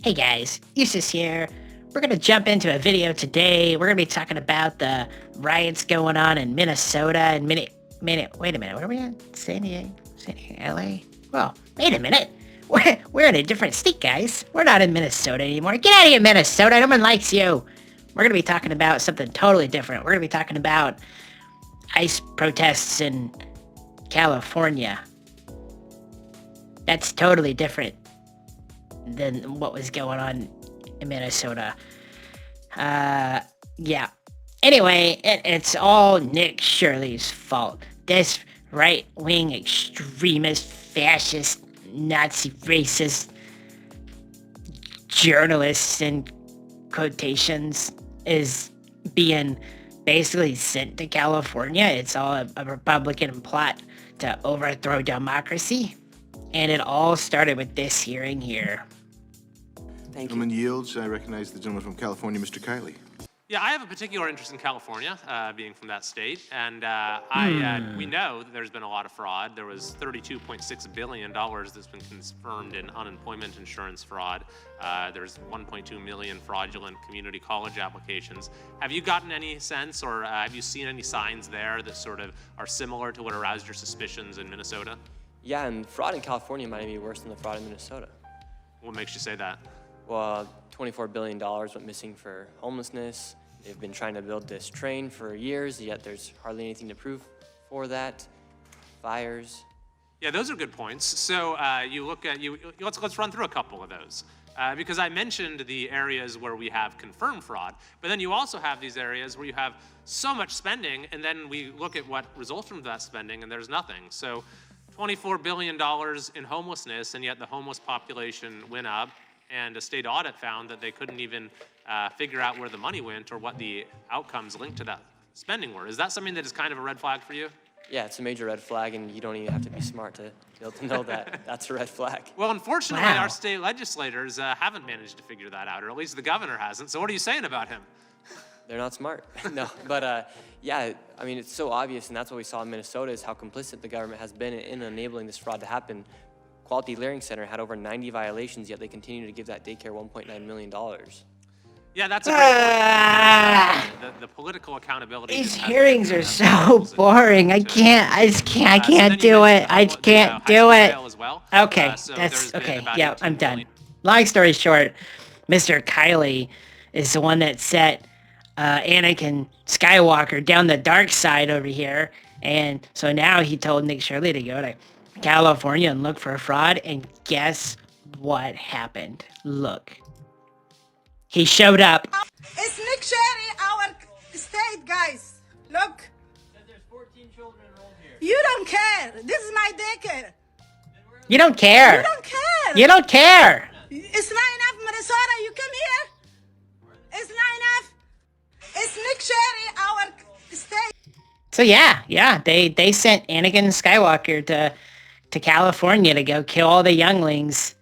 Hey guys, Eustace here. We're gonna jump into a video today. We're gonna be talking about the riots going on in Minnesota and wait a minute, where are we at? San Diego, LA? Well, wait a minute. We're in a different state, guys. We're not in Minnesota anymore. Get out of here, Minnesota. No one likes you. We're gonna be talking about something totally different. We're gonna be talking about ICE protests in California. That's totally different than what was going on in Minnesota. Yeah. Anyway, it's all Nick Shirley's fault. This right-wing extremist, fascist, Nazi, racist journalist in quotations is being basically sent to California. It's all a Republican plot to overthrow democracy. And it all started with this hearing here. Thank you. Gentleman yields. I recognize the gentleman from California, Mr. Kiley. Yeah, I have a particular interest in California, being from that state, and we know that there's been a lot of fraud. There was $32.6 billion that's been confirmed in unemployment insurance fraud. There's 1.2 million fraudulent community college applications. Have you gotten any sense, or have you seen any signs there that sort of are similar to what aroused your suspicions in Minnesota? Yeah, and fraud in California might be worse than the fraud in Minnesota. What makes you say that? Well, $24 billion went missing for homelessness. They've been trying to build this train for years, yet there's hardly anything to prove for that. Fires. Yeah, those are good points. So you look at let's run through a couple of those. Because I mentioned the areas where we have confirmed fraud, but then you also have these areas where you have so much spending, and then we look at what results from that spending, and there's nothing. So $24 billion in homelessness, and yet the homeless population went up, and a state audit found that they couldn't even figure out where the money went or what the outcomes linked to that spending were. Is that something that is kind of a red flag for you? Yeah, it's a major red flag, and you don't even have to be smart to be able to know that that's a red flag. Well, unfortunately, our state legislators haven't managed to figure that out, or at least the governor hasn't. So what are you saying about him? They're not smart. No, but yeah, I mean, it's so obvious, and that's what we saw in Minnesota is how complicit the government has been in enabling this fraud to happen. Quality Learning Center had over 90 violations, yet they continue to give that daycare $1.9 million. Yeah, that's a great point. The political accountability. These hearings are so boring. I can't do it. I can't do it. Okay, that's okay. Yeah, I'm done. Long story short, Mr. Kiley is the one that set Anakin Skywalker down the dark side over here, and so now he told Nick Shirley to go to California and look for a fraud, and guess what happened? Look. He showed up. It's Nick Shirley, our state, guys. Look. There's 14 children enrolled here. You don't care. This is my daycare. You don't care. You don't care. You don't care. It's not enough, Minnesota. You come here. It's not enough. It's Nick Shirley, our state. So yeah, they sent Anakin Skywalker to California to go kill all the younglings,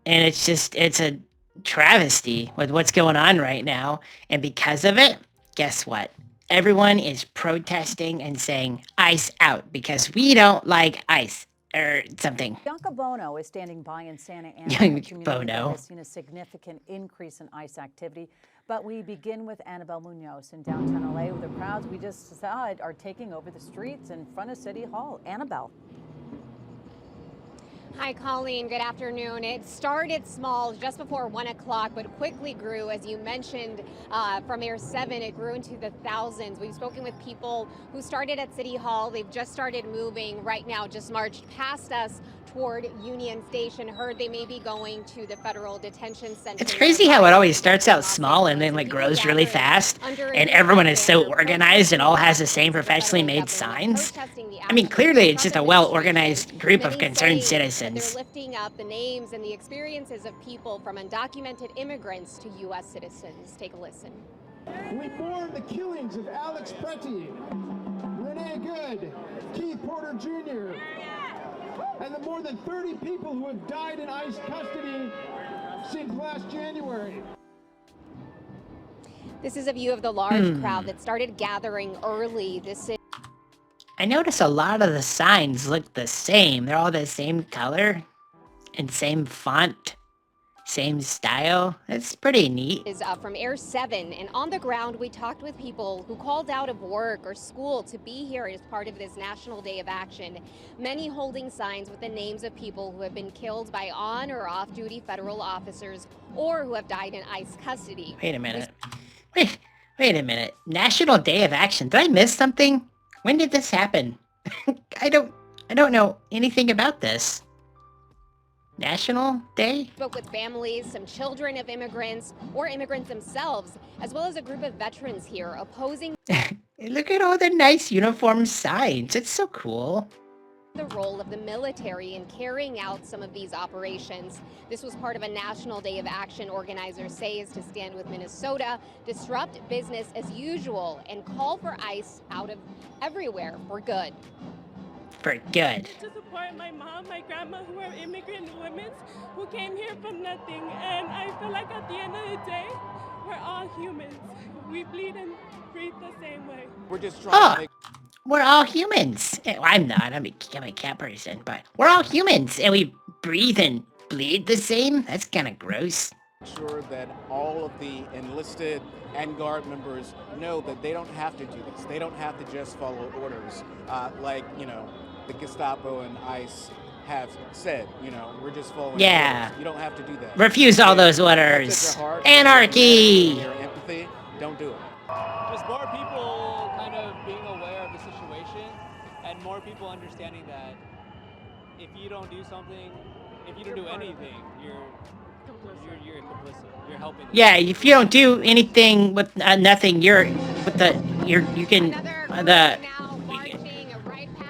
and it's a travesty with what's going on right now. And because of it, guess what? Everyone is protesting and saying ICE out because we don't like ICE or something. Bianca Bono is standing by in Santa Ana. Young The community Bono has seen a significant increase in ICE activity. But we begin with Annabelle Munoz in downtown LA, where the crowds we just saw are taking over the streets in front of City Hall. Annabelle. Hi, Colleen. Good afternoon. It started small just before 1 o'clock, but quickly grew. As you mentioned, from Air 7, it grew into the thousands. We've spoken with people who started at City Hall. They've just started moving right now, just marched past us toward Union Station. Heard they may be going to the Federal Detention Center. It's crazy how it always starts out small and then like grows really fast, and everyone is so organized and all has the same professionally made signs. I mean, clearly it's just a well-organized group of concerned citizens. They're lifting up the names and the experiences of people from undocumented immigrants to U.S. citizens. Take a listen. We mourn the killings of Alex Pretty, Renee Good, Keith Porter Jr., and the more than 30 people who have died in ICE custody since last January. This is a view of the large crowd that started gathering early. I notice a lot of the signs look the same. They're all the same color and same font. Same style. That's pretty neat. Is from Air 7, and on the ground we talked with people who called out of work or school to be here as part of this National Day of Action, many holding signs with the names of people who have been killed by on or off-duty federal officers or who have died in ICE custody. Wait a minute. Wait a minute. National Day of Action. Did I miss something? When did this happen? I don't know anything about this. National Day? Spoke with families, some children of immigrants, or immigrants themselves, as well as a group of veterans here opposing Look at all the nice uniform signs. It's so cool. the role of the military in carrying out some of these operations. This was part of a National Day of Action organizers say is to stand with Minnesota, disrupt business as usual, and call for ICE out of everywhere for good. For good. To support my mom, my grandma, who are immigrant women who came here from nothing. And I feel like at the end of the day, we're all humans. We bleed and breathe the same way. We're just trying to make... We're all humans. Well, I'm not. I'm a cat person, but we're all humans, and we breathe and bleed the same? That's kind of gross. Sure that all of the enlisted and Guard members know that they don't have to do this. They don't have to just follow orders like, you know, the Gestapo and ICE have said, you know, we're just following orders. You don't have to do that. Refuse all those orders. Anarchy! Your empathy, don't do it. Just more people kind of being aware of the situation and more people understanding that if you don't do something, if you don't do anything, you're complicit. You're helping. Yeah, if you don't do anything with nothing, you can the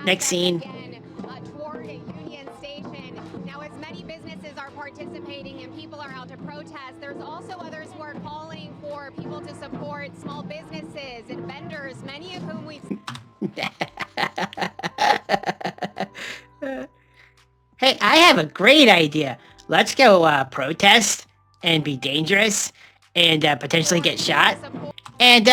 next scene. Toward a Union Station. Now, as many businesses are participating and people are out to protest, there's also others who are calling for people to support small businesses and vendors, many of whom we've. Hey, I have a great idea. Let's go protest and be dangerous and potentially get shot. And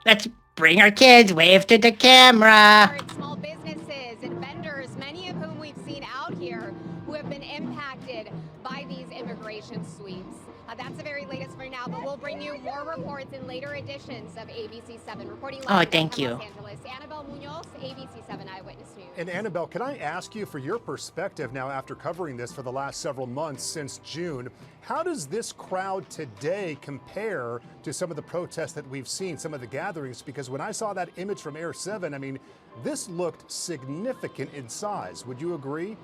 let's bring our kids, wave to the camera. Small businesses and vendors, many of whom we've seen out here who have been impacted by these immigration sweeps. That's the very latest for now, but we'll bring you more reports in later editions of ABC 7. Reporting live from Los Angeles, Annabelle Munoz, ABC 7 Eyewitness News. And Annabelle, can I ask you for your perspective now after covering this for the last several months since June, how does this crowd today compare to some of the protests that we've seen, some of the gatherings? Because when I saw that image from Air 7, I mean, this looked significant in size. Would you agree?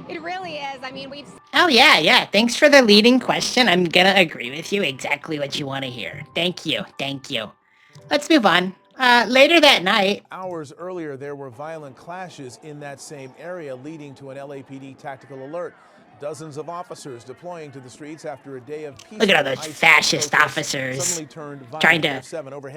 It really is. I mean, we've... Oh, yeah. Thanks for the leading question. I'm gonna agree with you exactly what you want to hear. Thank you. Let's move on. Later that night... Hours earlier, there were violent clashes in that same area, leading to an LAPD tactical alert. Dozens of officers deploying to the streets after a day of peace. Look at all those fascist officers trying to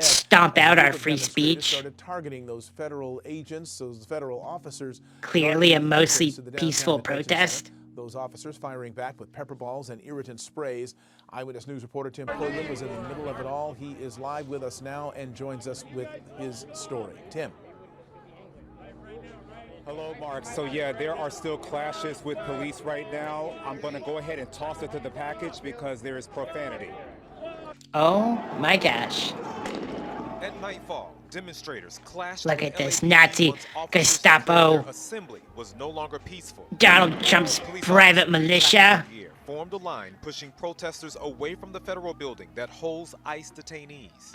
stomp out our free speech. Started targeting those federal agents, those federal officers. Clearly a mostly peaceful protest. Those officers firing back with pepper balls and irritant sprays. Eyewitness News reporter Tim Pulliam was in the middle of it all. He is live with us now and joins us with his story. Tim. Hello, Mark. So yeah, there are still clashes with police right now. I'm going to go ahead and toss it to the package because there is profanity. Oh my gosh. At nightfall, demonstrators clashed. Look at this Nazi Gestapo. Assembly was no longer peaceful. Donald Trump's private militia formed a line pushing protesters away from the federal building that holds ICE detainees.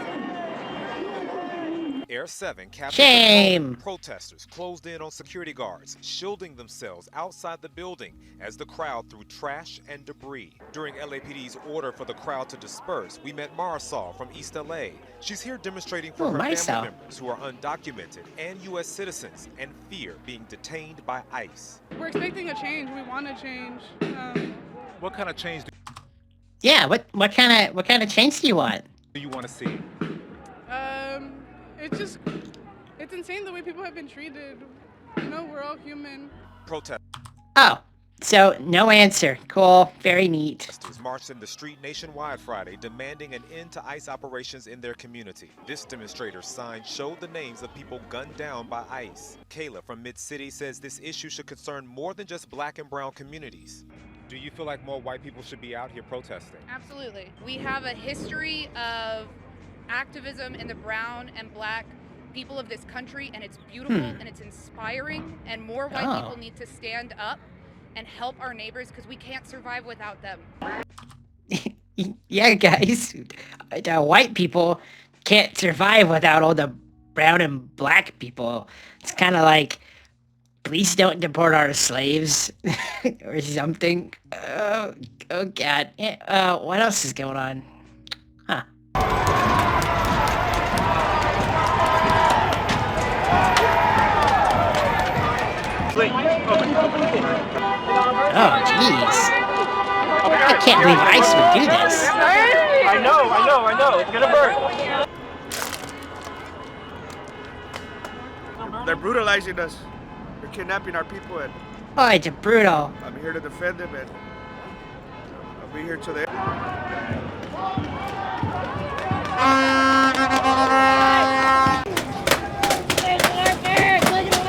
Air 7 captured protesters closed in on security guards, shielding themselves outside the building as the crowd threw trash and debris. During LAPD's order for the crowd to disperse, we met Marisol from East LA. She's here demonstrating for her family members who are undocumented and U.S. citizens and fear being detained by ICE. We're expecting a change. We want to change. What kind of change what kind of change do you want? Do you want to see? It's insane the way people have been treated. You know, we're all human. Protest. Oh, so no answer. Cool. Very neat. Protesters marched in the street nationwide Friday, demanding an end to ICE operations in their community. This demonstrator's sign showed the names of people gunned down by ICE. Kayla from Mid-City says this issue should concern more than just black and brown communities. Do you feel like more white people should be out here protesting? Absolutely. We have a history of activism in the brown and black people of this country, and it's beautiful and it's inspiring, and more white people need to stand up and help our neighbors because we can't survive without them. Yeah, guys, white people can't survive without all the brown and black people. It's kind of like, please don't deport our slaves or something. Oh God. What else is going on? Huh. Oh, jeez. I can't believe ICE would do this. I know. It's gonna burn. They're brutalizing us. They're kidnapping our people, and Oh, it's brutal. I'm here to defend them, and I'll be here till the end.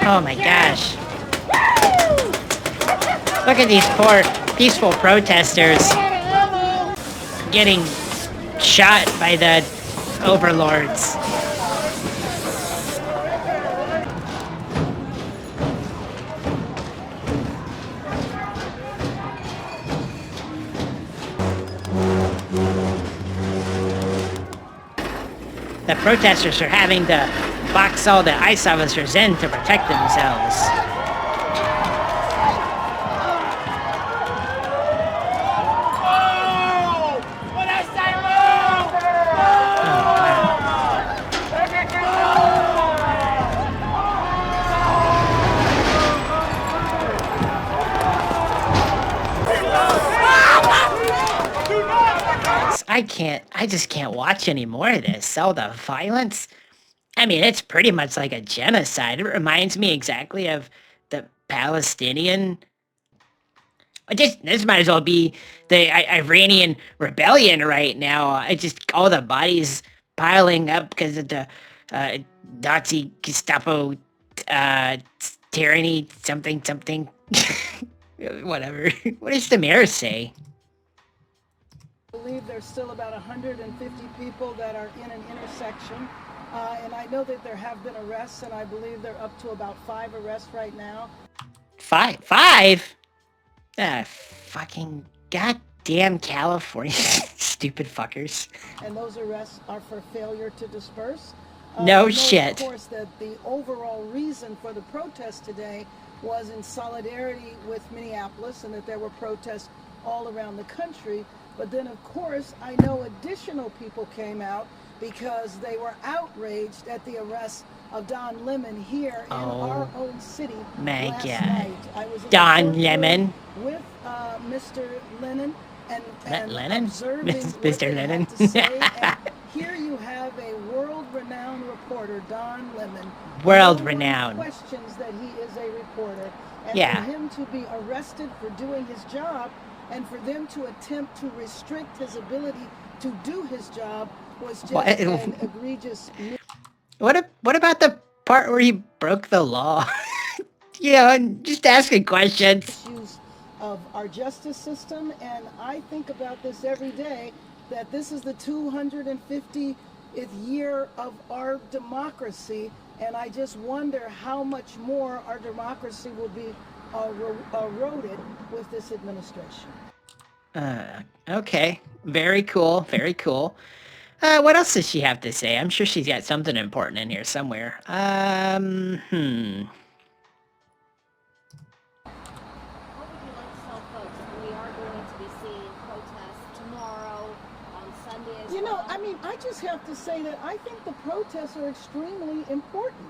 Oh my gosh. Look at these poor peaceful protesters getting shot by the overlords. The protesters are having to box all the ICE officers in to protect themselves. I just can't watch any more of this. All the violence. I mean, it's pretty much like a genocide. It reminds me exactly of the Palestinian. This might as well be the Iranian rebellion right now. All the bodies piling up because of the Nazi Gestapo tyranny, something. Whatever. What does the mayor say? I believe there's still about 150 people that are in an intersection. And I know that there have been arrests, and I believe they're up to about 5 arrests right now. Five? Fucking goddamn California stupid fuckers. And those arrests are for failure to disperse. No shit. Of course, that the overall reason for the protest today was in solidarity with Minneapolis, and that there were protests all around the country. But then, of course, I know additional people came out because they were outraged at the arrest of Don Lemon here in our own city last night. I was in Don Lemon with Mr. Lennon and Lennon? observing Mr. Lennon. to say. And here you have a world-renowned reporter, Don Lemon. World-renowned. No one questions that he is a reporter, and Yeah. for him to be arrested for doing his job, and for them to attempt to restrict his ability to do his job was just an egregious. What about the part where he broke the law? And just asking questions. Issues of our justice system, and I think about this every day, that this is the 250th year of our democracy, and I just wonder how much more our democracy will be eroded with this administration. Okay. Very cool. Very cool. What else does she have to say? I'm sure she's got something important in here somewhere. You know, I mean, I just have to say that I think the protests are extremely important,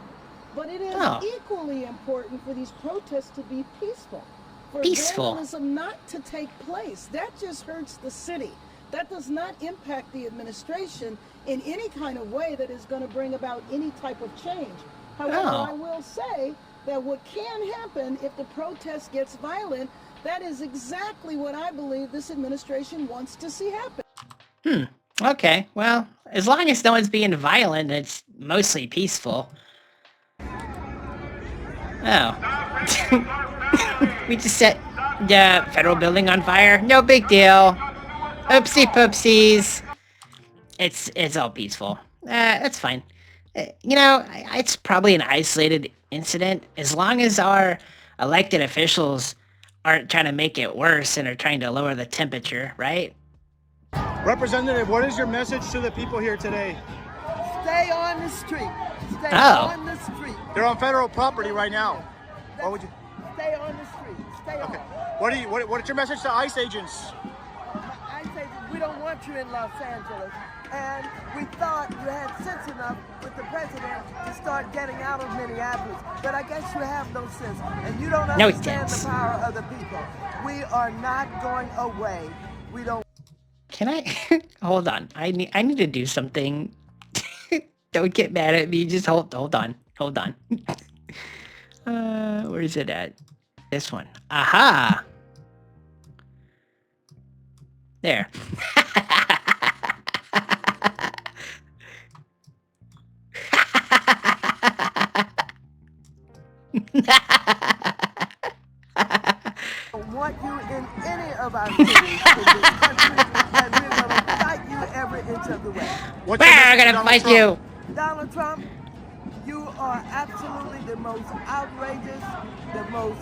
but it is equally important for these protests to be peaceful. For vandalism not to take place. That just hurts the city. That does not impact the administration in any kind of way that is going to bring about any type of change. However, I will say that what can happen if the protest gets violent, that is exactly what I believe this administration wants to see happen. Okay. Well, as long as no one's being violent, it's mostly peaceful. Oh. We just said... Yeah, federal building on fire. No big deal. Oopsie poopsies. It's all peaceful. That's fine. It's probably an isolated incident as long as our elected officials aren't trying to make it worse and are trying to lower the temperature, right? Representative, what is your message to the people here today? Stay on the street. Stay Oh. on the street. They're on federal property right now. What would you? Stay on the street. Stay Okay. on. What's your message to ICE agents? I say we don't want you in Los Angeles. And we thought you had sense enough with the president to start getting out of Minneapolis. But I guess you have no sense. And you don't No, he understand does. the power of the people. We are not going away. We don't. Can I hold on? I need to do something. Don't get mad at me. Just hold on. Where is it at? This one. Aha! There. don't want you in any of our cities in this country, and we're going to fight you every inch of the way. We're gonna fight you. Donald Trump, you are absolutely the most outrageous, the most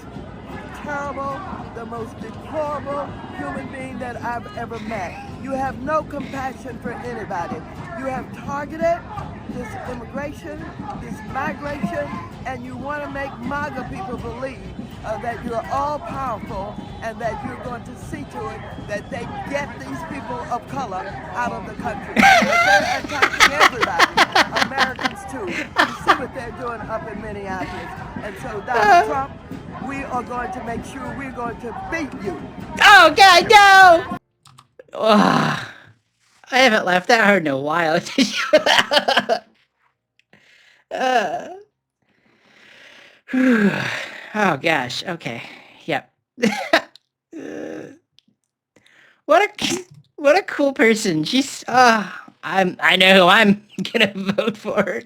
terrible, the most deplorable human being that I've ever met. You have no compassion for anybody. You have targeted this immigration, this migration, and you want to make MAGA people believe that you're all powerful and that you're going to see to it that they get these people of color out of the country. They're attacking everybody, Americans too. You see what they're doing up in Minneapolis. And so Donald Trump, we are going to make sure we're going to beat you. Oh God, no! Ugh. I haven't laughed that hard in a while. Oh gosh. Okay. Yep. What a cool person. She's. I know who I'm gonna vote for.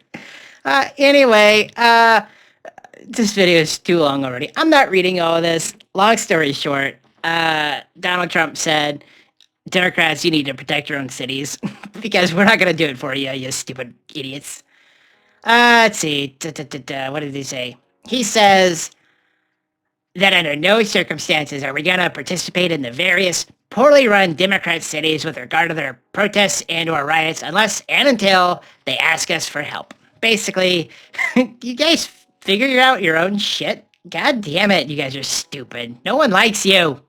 Anyway. This video is too long already. I'm not reading all of this. Long story short. Donald Trump said, Democrats, you need to protect your own cities because we're not gonna do it for you, you stupid idiots. Let's see. What did he say? He says that under no circumstances are we gonna participate in the various poorly run Democrat cities with regard to their protests and or riots unless and until they ask us for help. Basically, you guys figure out your own shit. God damn it, you guys are stupid. No one likes you.